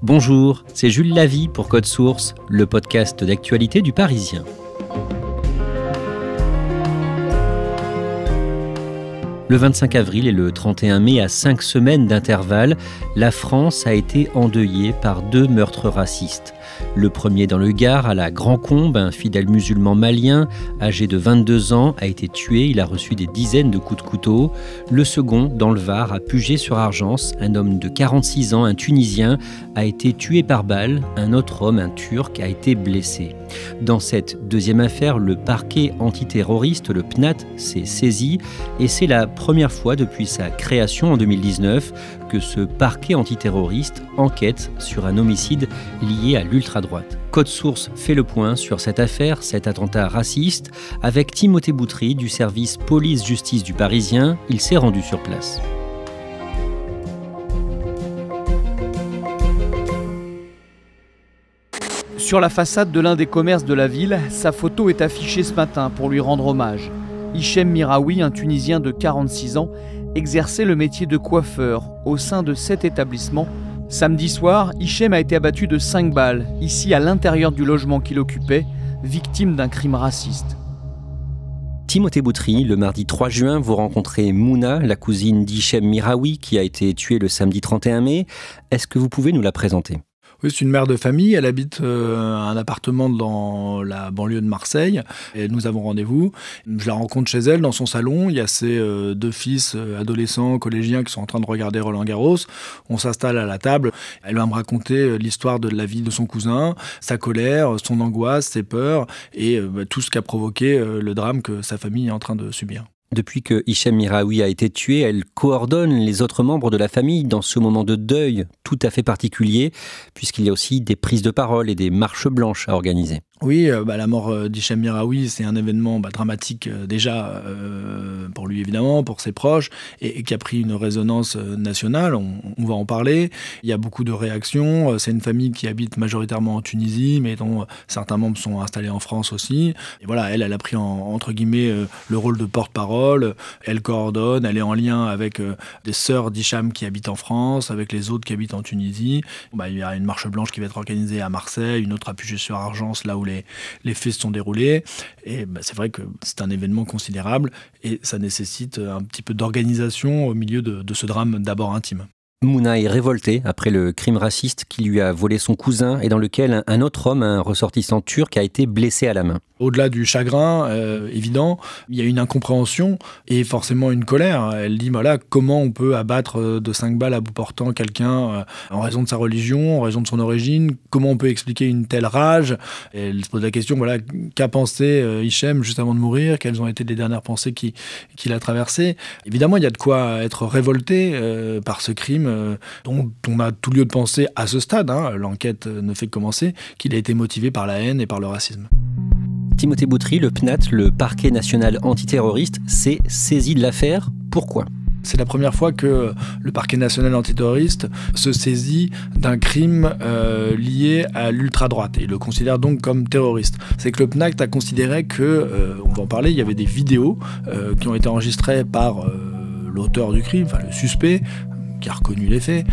Bonjour, c'est Jules Lavie pour Code Source, le podcast d'actualité du Parisien. Le 25 avril et le 31 mai, à 5 semaines d'intervalle, la France a été endeuillée par 2 meurtres racistes. Le premier dans le Gard, à la Grand-Combe, un fidèle musulman malien, âgé de 22 ans, a été tué. Il a reçu des dizaines de coups de couteau. Le second, dans le Var, à Puget-sur-Argence, un homme de 46 ans, un Tunisien, a été tué par balle. Un autre homme, un Turc, a été blessé. Dans cette deuxième affaire, le parquet antiterroriste, le PNAT, s'est saisi et c'est la première fois depuis sa création en 2019 que ce parquet antiterroriste enquête sur un homicide lié à l'ultra-droite. Code Source fait le point sur cette affaire, cet attentat raciste, avec Timothée Boutry du service police-justice du Parisien. Il s'est rendu sur place. Sur la façade de l'un des commerces de la ville, sa photo est affichée ce matin pour lui rendre hommage. Hichem Miraoui, un Tunisien de 46 ans, exerçait le métier de coiffeur au sein de cet établissement. Samedi soir, Hichem a été abattu de 5 balles, ici à l'intérieur du logement qu'il occupait, victime d'un crime raciste. Timothée Boutry, le mardi 3 juin, vous rencontrez Mouna, la cousine d'Hichem Miraoui, qui a été tuée le samedi 31 mai. Est-ce que vous pouvez nous la présenter ? Oui, c'est une mère de famille. Elle habite un appartement dans la banlieue de Marseille. Et nous avons rendez-vous. Je la rencontre chez elle, dans son salon. Il y a ses 2 fils adolescents, collégiens, qui sont en train de regarder Roland-Garros. On s'installe à la table. Elle va me raconter l'histoire de la vie de son cousin, sa colère, son angoisse, ses peurs et tout ce qu'a provoqué le drame que sa famille est en train de subir. Depuis que Hichem Miraoui a été tué, elle coordonne les autres membres de la famille dans ce moment de deuil tout à fait particulier, puisqu'il y a aussi des prises de parole et des marches blanches à organiser. Oui, la mort d'Hichem Miraoui, c'est un événement dramatique déjà pour lui évidemment, pour ses proches, et qui a pris une résonance nationale, on va en parler. Il y a beaucoup de réactions, c'est une famille qui habite majoritairement en Tunisie, mais dont certains membres sont installés en France aussi. Et voilà, elle a pris entre guillemets le rôle de porte-parole, elle coordonne, elle est en lien avec des sœurs d'Hichem qui habitent en France, avec les autres qui habitent en Tunisie. Il y a une marche blanche qui va être organisée à Marseille, une autre à Puget-sur-Argence, là où les faits se sont déroulés. Et c'est vrai que c'est un événement considérable et ça nécessite un petit peu d'organisation au milieu de ce drame d'abord intime. Mouna est révoltée après le crime raciste qui lui a volé son cousin et dans lequel un autre homme, un ressortissant turc, a été blessé à la main. Au-delà du chagrin évident, il y a une incompréhension et forcément une colère. Elle dit comment on peut abattre de 5 balles à bout portant quelqu'un en raison de sa religion, en raison de son origine, comment on peut expliquer une telle rage. Et elle se pose la question, qu'a pensé Hichem juste avant de mourir, quelles ont été les dernières pensées qu'il a traversées. Évidemment, il y a de quoi être révolté par ce crime dont on a tout lieu de penser à ce stade, l'enquête ne fait que commencer, qu'il a été motivé par la haine et par le racisme. Timothée Boutry, le PNAT, le parquet national antiterroriste, s'est saisi de l'affaire. Pourquoi ? C'est la première fois que le parquet national antiterroriste se saisit d'un crime lié à l'ultra-droite et le considère donc comme terroriste. C'est que le PNAT a considéré que, on va en parler, il y avait des vidéos qui ont été enregistrées par l'auteur du crime, le suspect, qui a reconnu les faits,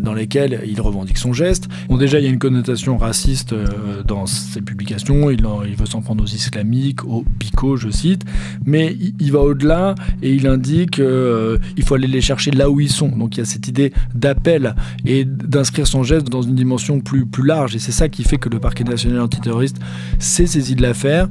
dans lesquels il revendique son geste. Déjà, il y a une connotation raciste dans ses publications, il veut s'en prendre aux islamiques, aux bicos, je cite, mais il va au-delà et il indique qu'il faut aller les chercher là où ils sont. Donc il y a cette idée d'appel et d'inscrire son geste dans une dimension plus large, et c'est ça qui fait que le parquet national antiterroriste s'est saisi de l'affaire,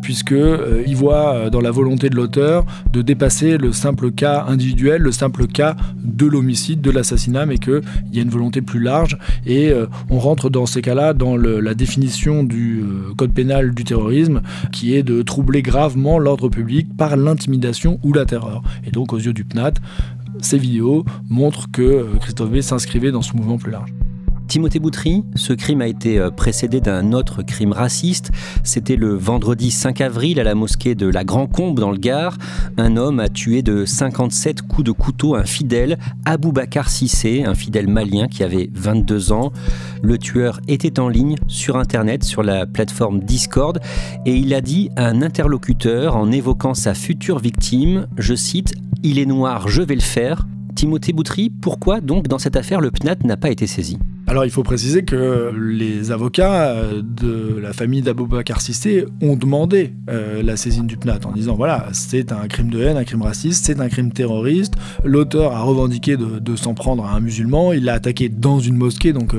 puisqu'il voit dans la volonté de l'auteur de dépasser le simple cas individuel, le simple cas de l'homicide, de l'assassinat, mais qu'il y a une volonté plus large et on rentre dans ces cas-là dans la définition du code pénal du terrorisme qui est de troubler gravement l'ordre public par l'intimidation ou la terreur. Et donc aux yeux du PNAT, ces vidéos montrent que Christophe B s'inscrivait dans ce mouvement plus large. Timothée Boutry, ce crime a été précédé d'un autre crime raciste. C'était le vendredi 5 avril à la mosquée de la Grand-Combe dans le Gard. Un homme a tué de 57 coups de couteau un fidèle, Aboubacar Cissé, un fidèle malien qui avait 22 ans. Le tueur était en ligne sur Internet, sur la plateforme Discord, et il a dit à un interlocuteur en évoquant sa future victime, je cite, « Il est noir, je vais le faire ». Timothée Boutry, pourquoi donc dans cette affaire le PNAT n'a pas été saisi ? Alors il faut préciser que les avocats de la famille d'Aboubacar Cissé ont demandé la saisine du PNAT en disant voilà, c'est un crime de haine, un crime raciste, c'est un crime terroriste. L'auteur a revendiqué de s'en prendre à un musulman, il l'a attaqué dans une mosquée, donc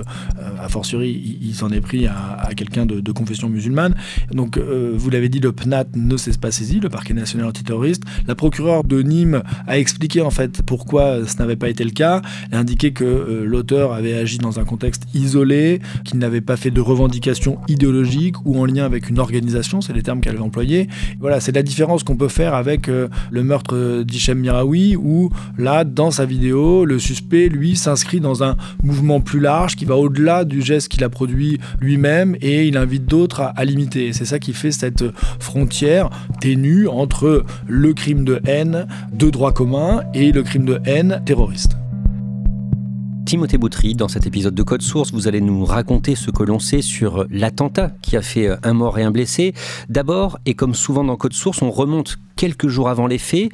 a fortiori il s'en est pris à quelqu'un de confession musulmane. Donc vous l'avez dit, le PNAT ne s'est pas saisi, le parquet national antiterroriste. La procureure de Nîmes a expliqué en fait pourquoi ce n'avait pas été le cas. Elle a indiqué que l'auteur avait agi dans un contexte isolé, qu'il n'avait pas fait de revendications idéologiques ou en lien avec une organisation, c'est les termes qu'elle avait employés. Voilà, c'est la différence qu'on peut faire avec le meurtre d'Hichem Miraoui, où là, dans sa vidéo, le suspect, lui, s'inscrit dans un mouvement plus large qui va au-delà du geste qu'il a produit lui-même et il invite d'autres à l'imiter. Et c'est ça qui fait cette frontière ténue entre le crime de haine de droit commun et le crime de haine terroriste. Timothée Boutry, dans cet épisode de Code Source, vous allez nous raconter ce que l'on sait sur l'attentat qui a fait un mort et un blessé. D'abord, et comme souvent dans Code Source, on remonte quelques jours avant les faits.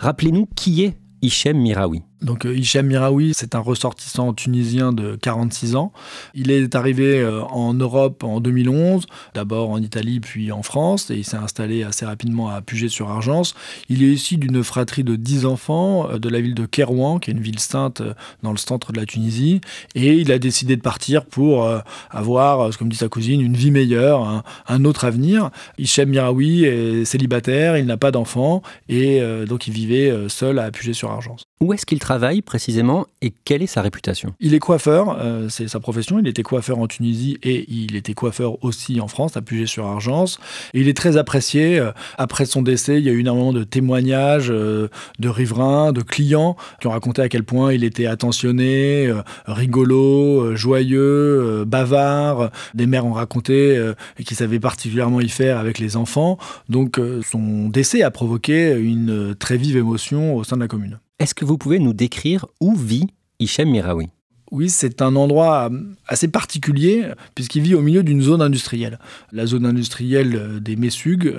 Rappelez-nous qui est Hichem Miraoui. Donc Hichem Miraoui, c'est un ressortissant tunisien de 46 ans. Il est arrivé en Europe en 2011, d'abord en Italie puis en France, et il s'est installé assez rapidement à Puget-sur-Argence. Il est issu d'une fratrie de 10 enfants de la ville de Kérouan, qui est une ville sainte dans le centre de la Tunisie, et il a décidé de partir pour avoir, comme dit sa cousine, une vie meilleure, un autre avenir. Hichem Miraoui est célibataire, il n'a pas d'enfants, et donc il vivait seul à Puget-sur-Argence. Où est-ce qu'il travaille précisément et quelle est sa réputation? Il est coiffeur, c'est sa profession. Il était coiffeur en Tunisie et il était coiffeur aussi en France, à Puget-sur-Argence. Et il est très apprécié. Après son décès, il y a eu énormément de témoignages de riverains, de clients qui ont raconté à quel point il était attentionné, rigolo, joyeux, bavard. Des mères ont raconté qu'il savait particulièrement y faire avec les enfants. Donc son décès a provoqué une très vive émotion au sein de la commune. Est-ce que vous pouvez nous décrire où vit Hichem Miraoui? Oui, c'est un endroit assez particulier puisqu'il vit au milieu d'une zone industrielle. La zone industrielle des Messugues,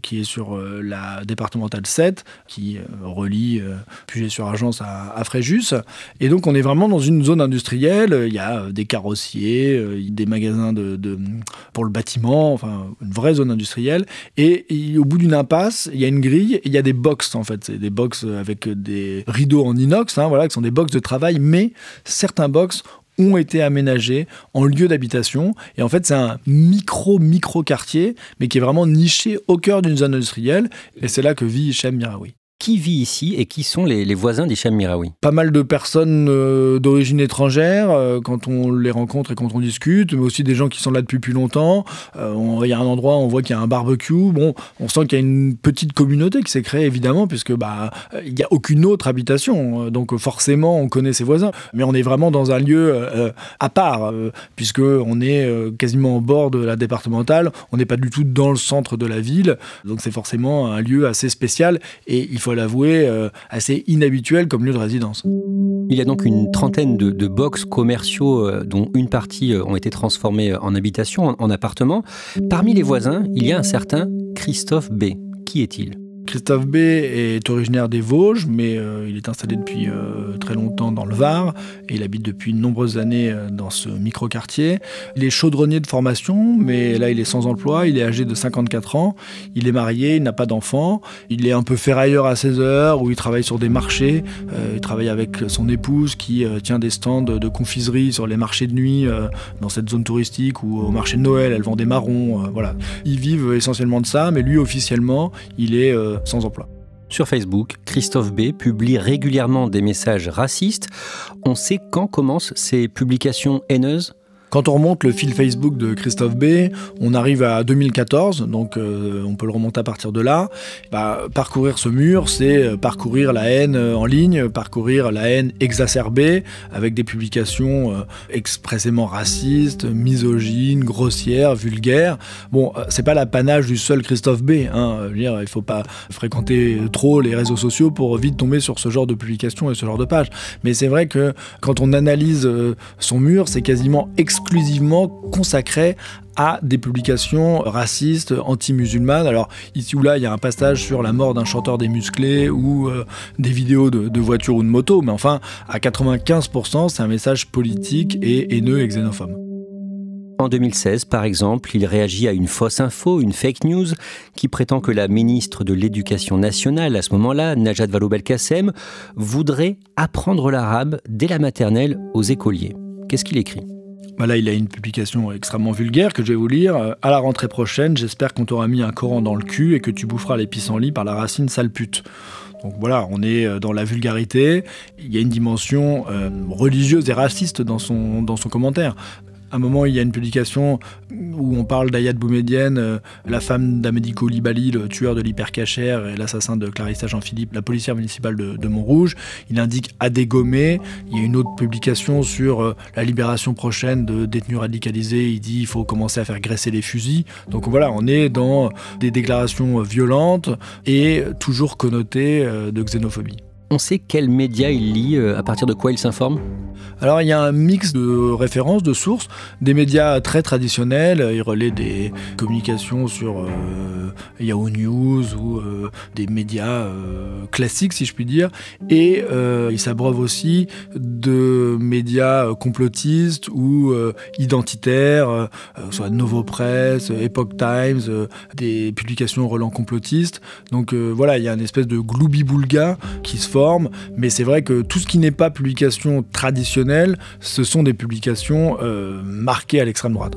qui est sur la départementale 7, qui relie Puget-sur-Argence à Fréjus. Et donc on est vraiment dans une zone industrielle. Il y a des carrossiers, des magasins pour le bâtiment, enfin une vraie zone industrielle. Et au bout d'une impasse, il y a une grille et il y a des box en fait. C'est des box avec des rideaux en inox, voilà, qui sont des box de travail, mais certains box ont été aménagés en lieu d'habitation. Et en fait, c'est un micro quartier, mais qui est vraiment niché au cœur d'une zone industrielle. Et c'est là que vit Hichem Miraoui. Qui vit ici et qui sont les voisins d'Hichem Miraoui? Pas mal de personnes d'origine étrangère quand on les rencontre et quand on discute, mais aussi des gens qui sont là depuis plus longtemps. Il y a un endroit, on voit qu'il y a un barbecue. Bon, on sent qu'il y a une petite communauté qui s'est créée évidemment, puisque il n'y a aucune autre habitation. Donc forcément, on connaît ses voisins. Mais on est vraiment dans un lieu à part, puisque on est quasiment au bord de la départementale. On n'est pas du tout dans le centre de la ville. Donc c'est forcément un lieu assez spécial et il faut l'avouer, assez inhabituel comme lieu de résidence. Il y a donc une trentaine de box commerciaux dont une partie ont été transformés en habitation, en appartements. Parmi les voisins, il y a un certain Christophe B. Qui est-il ? Christophe B est originaire des Vosges, mais il est installé depuis très longtemps dans le Var et il habite depuis de nombreuses années dans ce micro-quartier. Il est chaudronnier de formation, mais là il est sans emploi, il est âgé de 54 ans, il est marié, il n'a pas d'enfant, il est un peu ferrailleur à ses heures, où il travaille sur des marchés, il travaille avec son épouse qui tient des stands de confiserie sur les marchés de nuit dans cette zone touristique ou au marché de Noël, elle vend des marrons, voilà. Ils vivent essentiellement de ça, mais lui officiellement, il est sans emploi. Sur Facebook, Christophe B publie régulièrement des messages racistes. On sait quand commencent ces publications haineuses ? Quand on remonte le fil Facebook de Christophe B, on arrive à 2014, donc on peut le remonter à partir de là. Parcourir ce mur, c'est parcourir la haine en ligne, parcourir la haine exacerbée, avec des publications expressément racistes, misogynes, grossières, vulgaires. Bon, c'est pas l'apanage du seul Christophe B, hein. Il ne faut pas fréquenter trop les réseaux sociaux pour vite tomber sur ce genre de publications et ce genre de pages. Mais c'est vrai que quand on analyse son mur, c'est quasiment exclusivement exclusivement consacrée à des publications racistes, anti-musulmanes. Alors ici ou là, il y a un passage sur la mort d'un chanteur des Musclés ou des vidéos de voitures ou de motos, mais enfin, à 95%, c'est un message politique et haineux et xénophobe. En 2016, par exemple, il réagit à une fausse info, une fake news, qui prétend que la ministre de l'Éducation nationale, à ce moment-là, Najat Vallaud-Belkacem, voudrait apprendre l'arabe dès la maternelle aux écoliers. Qu'est-ce qu'il écrit ? Là, il a une publication extrêmement vulgaire que je vais vous lire. À la rentrée prochaine, j'espère qu'on t'aura mis un Coran dans le cul et que tu boufferas les pissenlits par la racine sale pute. Donc voilà, on est dans la vulgarité. Il y a une dimension religieuse et raciste dans son commentaire. À un moment, il y a une publication où on parle d'Ayad Boumedienne, la femme d'Amédi Coulibaly, le tueur de l'hypercachère et l'assassin de Clarissa Jean-Philippe, la policière municipale de Montrouge. Il indique à dégommer. Il y a une autre publication sur la libération prochaine de détenus radicalisés. Il dit qu'il faut commencer à faire graisser les fusils. Donc voilà, on est dans des déclarations violentes et toujours connotées de xénophobie. On sait quels médias il lit, à partir de quoi il s'informe ? Alors il y a un mix de références, de sources, des médias très traditionnels, il relaie des communications sur Yahoo News ou des médias classiques si je puis dire, et il s'abreuve aussi de médias complotistes ou identitaires, soit Novo Press, Epoch Times, des publications relant complotistes. Donc voilà, il y a une espèce de gloubi-boulga qui se forme, mais c'est vrai que tout ce qui n'est pas publication traditionnelle, ce sont des publications marquées à l'extrême droite.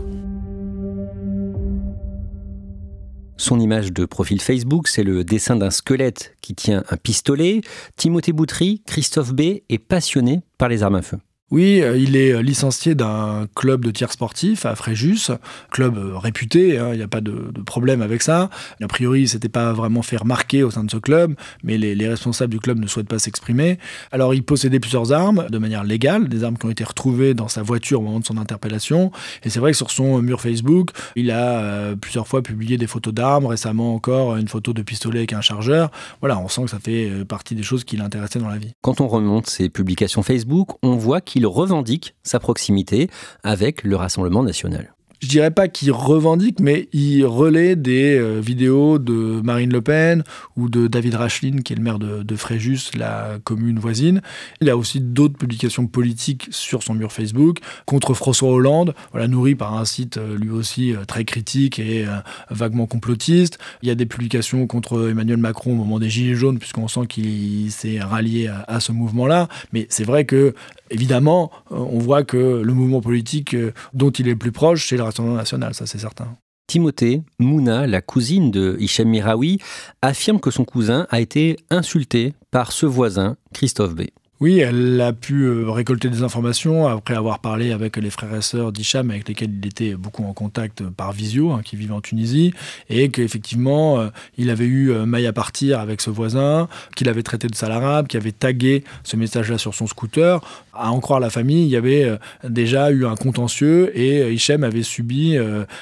Son image de profil Facebook, c'est le dessin d'un squelette qui tient un pistolet. Timothée Boutry, Christophe B, est passionné par les armes à feu. Oui, il est licencié d'un club de tir sportif à Fréjus, club réputé, il n'y a pas de problème avec ça. A priori, il ne s'était pas vraiment fait remarquer au sein de ce club, mais les responsables du club ne souhaitent pas s'exprimer. Alors, il possédait plusieurs armes de manière légale, des armes qui ont été retrouvées dans sa voiture au moment de son interpellation. Et c'est vrai que sur son mur Facebook, il a plusieurs fois publié des photos d'armes, récemment encore une photo de pistolet avec un chargeur. Voilà, on sent que ça fait partie des choses qui l'intéressaient dans la vie. Quand on remonte ses publications Facebook, on voit qu'il revendique sa proximité avec le Rassemblement national. Je dirais pas qu'il revendique, mais il relaie des vidéos de Marine Le Pen ou de David Rachlin, qui est le maire de Fréjus, la commune voisine. Il a aussi d'autres publications politiques sur son mur Facebook contre François Hollande, nourri par un site lui aussi très critique et vaguement complotiste. Il y a des publications contre Emmanuel Macron au moment des Gilets jaunes, puisqu'on sent qu'il s'est rallié à ce mouvement-là. Mais c'est vrai que, évidemment, on voit que le mouvement politique dont il est le plus proche, c'est le Rassemblement national, ça c'est certain. Timothée, Mouna, la cousine de Hichem Miraoui, affirme que son cousin a été insulté par ce voisin, Christophe B. Oui, elle a pu récolter des informations après avoir parlé avec les frères et sœurs d'Hicham, avec lesquels il était beaucoup en contact par visio, qui vivent en Tunisie, et qu'effectivement, il avait eu maille à partir avec ce voisin, qu'il avait traité de sale arabe, qui avait tagué ce message-là sur son scooter. À en croire la famille, il y avait déjà eu un contentieux et Hichem avait subi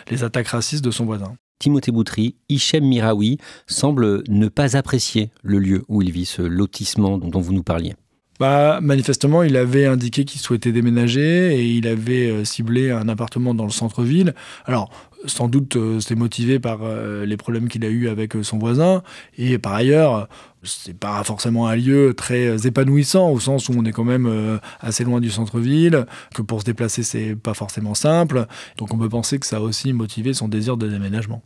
les attaques racistes de son voisin. Timothée Boutry, Hichem Miraoui semble ne pas apprécier le lieu où il vit, ce lotissement dont vous nous parliez. Manifestement, il avait indiqué qu'il souhaitait déménager et il avait ciblé un appartement dans le centre-ville. Alors, sans doute, c'est motivé par les problèmes qu'il a eus avec son voisin. Et par ailleurs, c'est pas forcément un lieu très épanouissant, au sens où on est quand même assez loin du centre-ville, que pour se déplacer, c'est pas forcément simple. Donc on peut penser que ça a aussi motivé son désir de déménagement.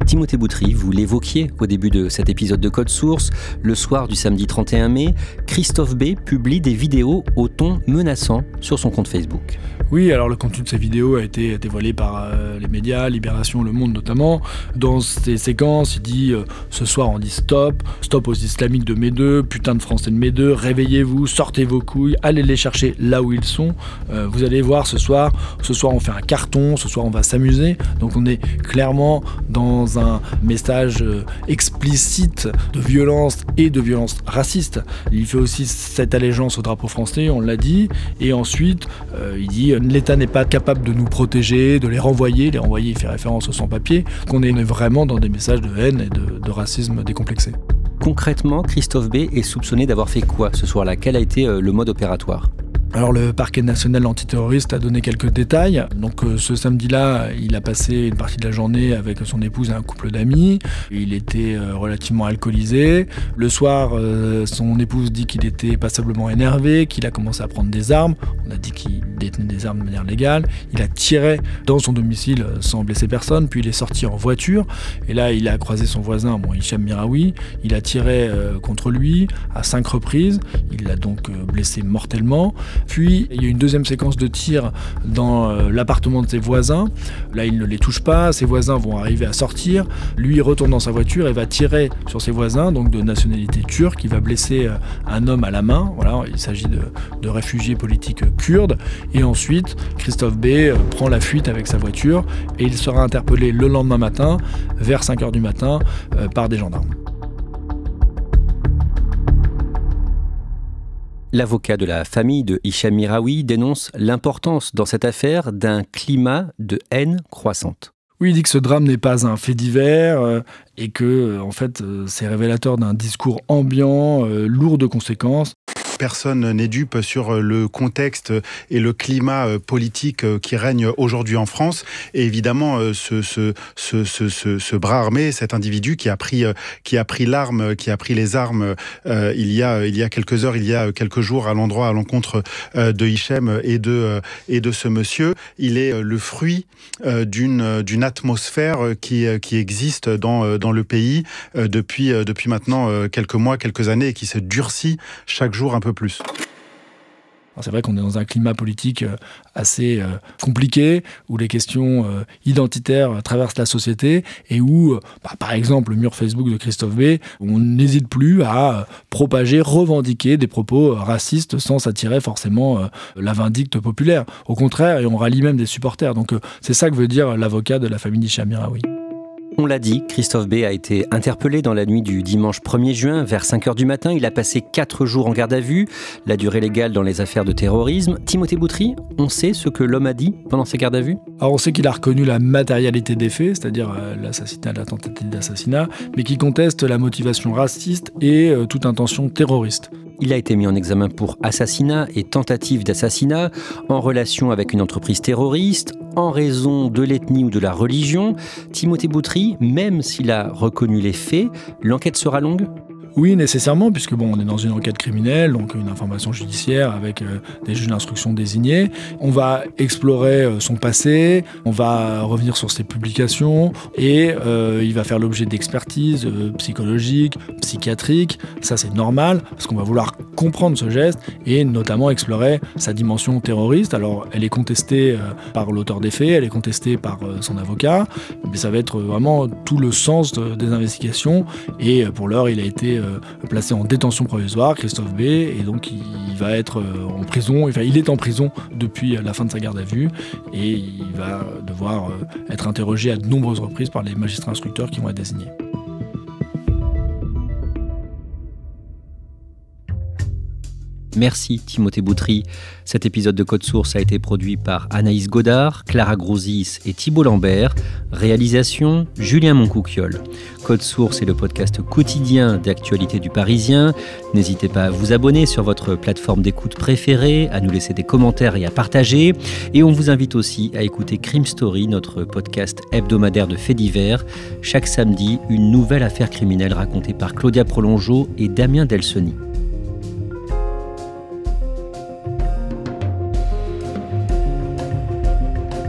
Timothée Boutry, vous l'évoquiez au début de cet épisode de Code Source. Le soir du samedi 31 mai, Christophe B publie des vidéos au ton menaçant sur son compte Facebook. Oui, alors le contenu de ces vidéos a été dévoilé par les médias, Libération, Le Monde notamment. Dans ces séquences, il dit ce soir on dit stop aux islamiques de mes deux, putain de français de mes deux, réveillez-vous, sortez vos couilles, allez les chercher là où ils sont. Vous allez voir ce soir on fait un carton, ce soir on va s'amuser. Donc on est clairement dans un message explicite de violence et de violence raciste. Il fait aussi cette allégeance au drapeau français, on l'a dit, et ensuite il dit l'État n'est pas capable de nous protéger, de les renvoyer, il fait référence aux sans-papiers, qu'on est vraiment dans des messages de haine et de racisme décomplexé. Concrètement, Christophe B est soupçonné d'avoir fait quoi ce soir-là ? Quel a été le mode opératoire ? Alors le parquet national antiterroriste a donné quelques détails. Donc ce samedi-là, il a passé une partie de la journée avec son épouse et un couple d'amis. Il était relativement alcoolisé. Le soir, son épouse dit qu'il était passablement énervé, qu'il a commencé à prendre des armes. On a dit qu'il détenait des armes de manière légale. Il a tiré dans son domicile sans blesser personne, puis il est sorti en voiture. Et là, il a croisé son voisin, Hicham Miraoui. Il a tiré contre lui à 5 reprises. Il l'a donc blessé mortellement. Puis, il y a une deuxième séquence de tirs dans l'appartement de ses voisins. Là, il ne les touche pas. Ses voisins vont arriver à sortir. Lui, il retourne dans sa voiture et va tirer sur ses voisins, donc de nationalité turque. Il va blesser un homme à la main. Voilà, il s'agit de réfugiés politiques kurdes. Et ensuite, Christophe B prend la fuite avec sa voiture et il sera interpellé le lendemain matin, vers 5h du matin, par des gendarmes. L'avocat de la famille de Hicham Miraoui dénonce l'importance dans cette affaire d'un climat de haine croissante. Oui, il dit que ce drame n'est pas un fait divers et que, en fait, c'est révélateur d'un discours ambiant, lourd de conséquences. Personne n'est dupe sur le contexte et le climat politique qui règne aujourd'hui en France. Et évidemment, ce bras armé, cet individu qui a pris l'arme, qui a pris les armes il y a quelques heures, il y a quelques jours à l'encontre de Hicham et de ce monsieur, il est le fruit d'une atmosphère qui existe dans le pays depuis maintenant quelques mois, quelques années et qui se durcit chaque jour un peu plus. Alors c'est vrai qu'on est dans un climat politique assez compliqué, où les questions identitaires traversent la société et où, par exemple, le mur Facebook de Christophe B, on n'hésite plus à propager, revendiquer des propos racistes sans s'attirer forcément la vindicte populaire. Au contraire, et on rallie même des supporters. Donc c'est ça que veut dire l'avocat de la famille d'Hicham Miraoui. On l'a dit, Christophe B a été interpellé dans la nuit du dimanche 1er juin vers 5h du matin. Il a passé 4 jours en garde à vue, la durée légale dans les affaires de terrorisme. Timothée Boutry, on sait ce que l'homme a dit pendant ses gardes à vue ? Alors on sait qu'il a reconnu la matérialité des faits, c'est-à-dire l'assassinat, la tentative d'assassinat, mais qu'il conteste la motivation raciste et toute intention terroriste. Il a été mis en examen pour assassinat et tentative d'assassinat en relation avec une entreprise terroriste, en raison de l'ethnie ou de la religion. Timothée Boutry, même s'il a reconnu les faits, l'enquête sera longue ? Oui, nécessairement, puisque on est dans une enquête criminelle, donc une information judiciaire avec des juges d'instruction désignés. On va explorer son passé, on va revenir sur ses publications et il va faire l'objet d'expertises psychologiques, psychiatriques. Ça, c'est normal, parce qu'on va vouloir comprendre ce geste et notamment explorer sa dimension terroriste. Alors, elle est contestée par l'auteur des faits, elle est contestée par son avocat, mais ça va être vraiment tout le sens des investigations. Et pour l'heure, il a été placé en détention provisoire, Christophe B, et donc il va être en prison, enfin il est en prison depuis la fin de sa garde à vue, et il va devoir être interrogé à de nombreuses reprises par les magistrats instructeurs qui vont être désignés. Merci Timothée Boutry. Cet épisode de Code Source a été produit par Anaïs Godard, Clara Grouzis et Thibault Lambert. Réalisation, Julien Moncouquiol. Code Source est le podcast quotidien d'actualité du Parisien. N'hésitez pas à vous abonner sur votre plateforme d'écoute préférée, à nous laisser des commentaires et à partager. Et on vous invite aussi à écouter Crime Story, notre podcast hebdomadaire de faits divers. Chaque samedi, une nouvelle affaire criminelle racontée par Claudia Prolongeau et Damien Delseny.